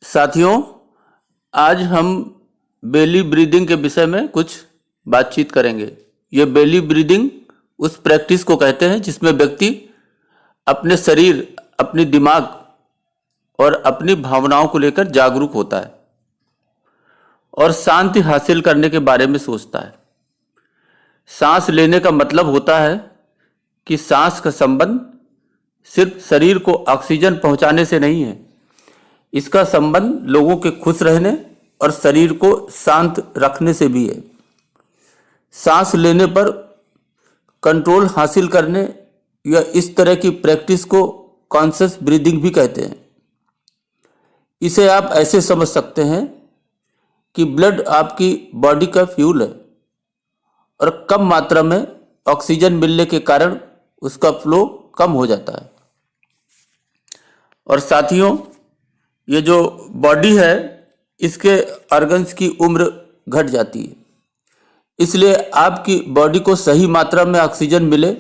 साथियों, आज हम बेली ब्रीदिंग के विषय में कुछ बातचीत करेंगे। ये बेली ब्रीदिंग उस प्रैक्टिस को कहते हैं जिसमें व्यक्ति अपने शरीर, अपनी दिमाग और अपनी भावनाओं को लेकर जागरूक होता है और शांति हासिल करने के बारे में सोचता है। सांस लेने का मतलब होता है कि सांस का संबंध सिर्फ शरीर को ऑक्सीजन पहुंचाने से नहीं है, इसका संबंध लोगों के खुश रहने और शरीर को शांत रखने से भी है। सांस लेने पर कंट्रोल हासिल करने या इस तरह की प्रैक्टिस को कॉन्शियस ब्रीदिंग भी कहते हैं। इसे आप ऐसे समझ सकते हैं कि ब्लड आपकी बॉडी का फ्यूल है और कम मात्रा में ऑक्सीजन मिलने के कारण उसका फ्लो कम हो जाता है। और साथियों, ये जो बॉडी है इसके ऑर्गन्स की उम्र घट जाती है, इसलिए आपकी बॉडी को सही मात्रा में ऑक्सीजन मिले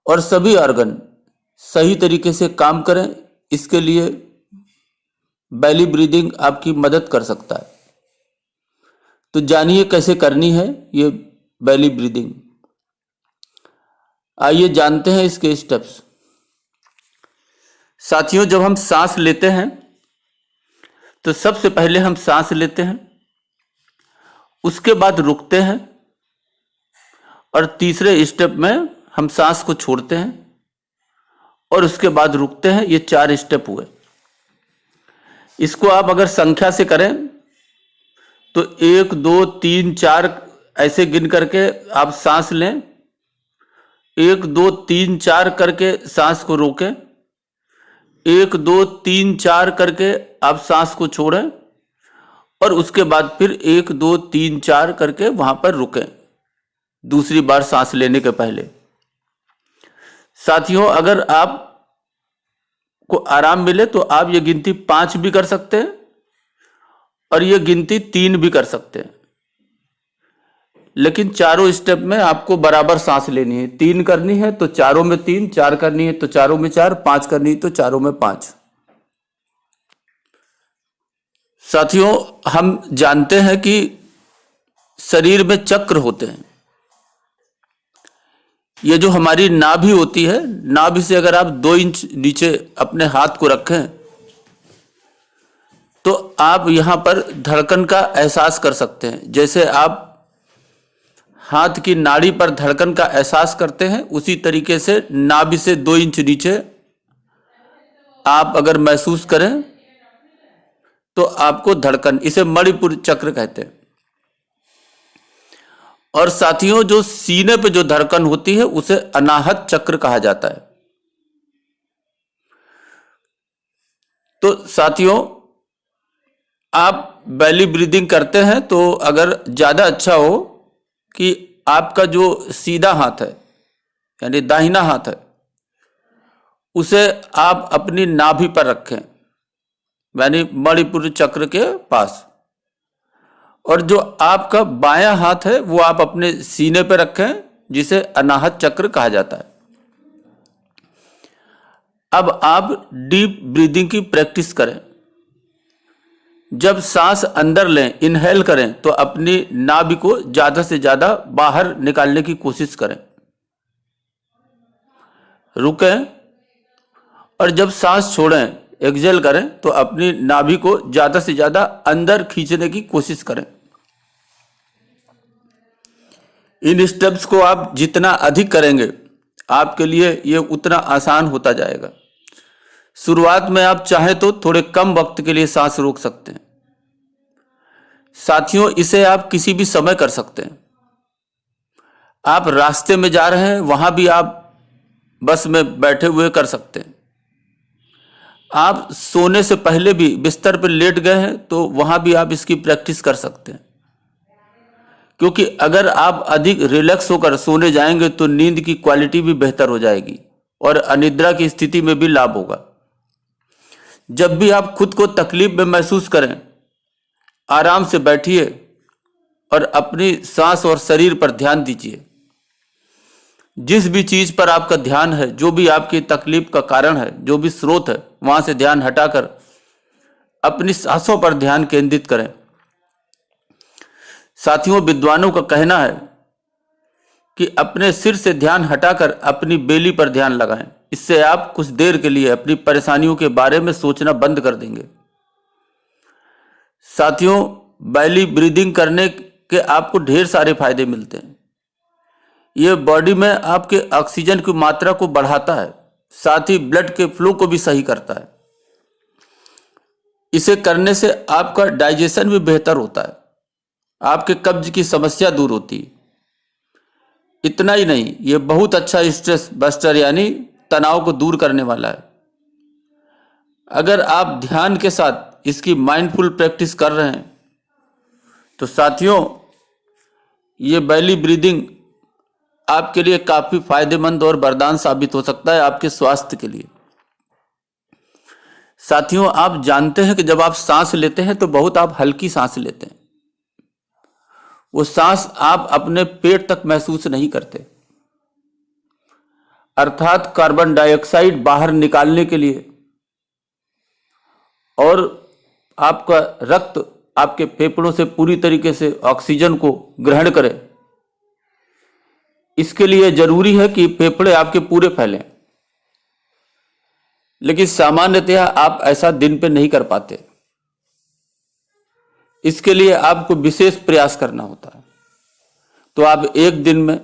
और सभी ऑर्गन सही तरीके से काम करें, इसके लिए बेली ब्रीदिंग आपकी मदद कर सकता है। तो जानिए कैसे करनी है ये बेली ब्रीदिंग। आइए जानते हैं इसके स्टेप्स। साथियों, जब हम सांस लेते हैं तो सबसे पहले हम सांस लेते हैं, उसके बाद रुकते हैं और तीसरे स्टेप में हम सांस को छोड़ते हैं और उसके बाद रुकते हैं। ये 4 स्टेप हुए। इसको आप अगर संख्या से करें तो 1 2 3 4 ऐसे गिन करके आप सांस लें, 1 2 3 4 करके सांस को रोकें, 1 2 3 4 करके आप सांस को छोड़ें और उसके बाद फिर 1 2 3 4 करके वहां पर रुकें दूसरी बार सांस लेने के पहले। साथियों, अगर आप को आराम मिले तो आप ये गिनती 5 भी कर सकते हैं और ये गिनती 3 भी कर सकते हैं, लेकिन चारों स्टेप में आपको बराबर सांस लेनी है। 3 करनी है तो चारों में 3, 4 करनी है तो चारों में 4, 5 करनी है तो चारों में 5। साथियों, हम जानते हैं कि शरीर में चक्र होते हैं। ये जो हमारी नाभि होती है, नाभि से अगर आप 2 इंच नीचे अपने हाथ को रखें तो आप यहां पर धड़कन का एहसास कर सकते हैं। जैसे आप हाथ की नाड़ी पर धड़कन का एहसास करते हैं, उसी तरीके से नाभि से 2 इंच नीचे आप अगर महसूस करें तो आपको धड़कन, इसे मणिपुर चक्र कहते हैं। और साथियों, जो सीने पे जो धड़कन होती है उसे अनाहत चक्र कहा जाता है। तो साथियों, आप बेली ब्रीदिंग करते हैं तो अगर ज्यादा अच्छा हो कि आपका जो सीधा हाथ है यानी दाहिना हाथ है उसे आप अपनी नाभि पर रखें, यानी मणिपुर चक्र के पास, और जो आपका बायां हाथ है वो आप अपने सीने पर रखें, जिसे अनाहत चक्र कहा जाता है। अब आप डीप ब्रीदिंग की प्रैक्टिस करें। जब सांस अंदर लें, इनहेल करें, तो अपनी नाभि को ज्यादा से ज्यादा बाहर निकालने की कोशिश करें। रुकें और जब सांस छोड़ें, एक्सहेल करें, तो अपनी नाभि को ज्यादा से ज्यादा अंदर खींचने की कोशिश करें। इन स्टेप्स को आप जितना अधिक करेंगे आपके लिए ये उतना आसान होता जाएगा। शुरुआत में आप चाहें तो थोड़े कम वक्त के लिए सांस रोक सकते हैं। साथियों, इसे आप किसी भी समय कर सकते हैं। आप रास्ते में जा रहे हैं, वहां भी आप बस में बैठे हुए कर सकते हैं। आप सोने से पहले भी बिस्तर पर लेट गए हैं तो वहां भी आप इसकी प्रैक्टिस कर सकते हैं, क्योंकि अगर आप अधिक रिलैक्स होकर सोने जाएंगे तो नींद की क्वालिटी भी बेहतर हो जाएगी और अनिद्रा की स्थिति में भी लाभ होगा। जब भी आप खुद को तकलीफ में महसूस करें, आराम से बैठिए और अपनी सांस और शरीर पर ध्यान दीजिए। जिस भी चीज पर आपका ध्यान है, जो भी आपकी तकलीफ का कारण है, जो भी स्रोत है, वहां से ध्यान हटाकर अपनी सांसों पर ध्यान केंद्रित करें। साथियों, विद्वानों का कहना है कि अपने सिर से ध्यान हटाकर अपनी बेली पर ध्यान लगाएं। इससे आप कुछ देर के लिए अपनी परेशानियों के बारे में सोचना बंद कर देंगे। साथियों, बेली ब्रीदिंग करने के आपको ढेर सारे फायदे मिलते हैं। ये बॉडी में आपके ऑक्सीजन की मात्रा को बढ़ाता है, साथ ही ब्लड के फ्लो को भी सही करता है। इसे करने से आपका डाइजेशन भी बेहतर होता है, आपके कब्ज की समस्या दूर होती है। इतना ही नहीं, ये बहुत अच्छा स्ट्रेस बस्टर यानी तनाव को दूर करने वाला है। अगर आप ध्यान के साथ इसकी माइंडफुल प्रैक्टिस कर रहे हैं तो साथियों, ये बेली ब्रीदिंग आपके लिए काफी फायदेमंद और वरदान साबित हो सकता है आपके स्वास्थ्य के लिए। साथियों, आप जानते हैं कि जब आप सांस लेते हैं तो बहुत आप हल्की सांस लेते हैं। वो सांस आप अपने पेट तक महसूस नहीं करते, अर्थात कार्बन डाइऑक्साइड बाहर निकालने के लिए और आपका रक्त आपके फेफड़ों से पूरी तरीके से ऑक्सीजन को ग्रहण करे। इसके लिए जरूरी है कि फेफड़े आपके पूरे फैलें, लेकिन सामान्यतः आप ऐसा दिन पे नहीं कर पाते। इसके लिए आपको विशेष प्रयास करना होता है। तो आप एक दिन में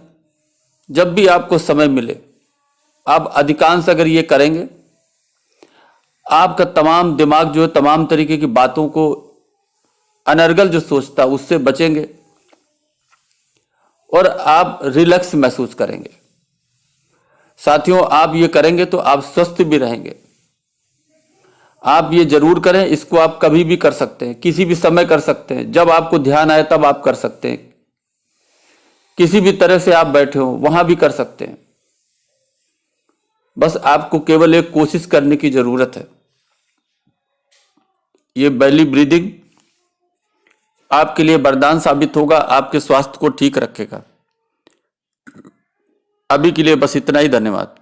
जब भी आपको समय मिले, आप अधिकांश अगर ये करेंगे, आपका तमाम दिमाग जो है तमाम तरीके की बातों को अनर्गल जो सोचता है उससे बचेंगे और आप रिलैक्स महसूस करेंगे। साथियों, आप ये करेंगे तो आप स्वस्थ भी रहेंगे। आप ये जरूर करें। इसको आप कभी भी कर सकते हैं, किसी भी समय कर सकते हैं। जब आपको ध्यान आए तब आप कर सकते हैं। किसी भी तरह से आप बैठे हो वहां भी कर सकते हैं। बस आपको केवल एक कोशिश करने की जरूरत है। ये बेली ब्रीदिंग आपके लिए वरदान साबित होगा, आपके स्वास्थ्य को ठीक रखेगा। अभी के लिए बस इतना ही। धन्यवाद।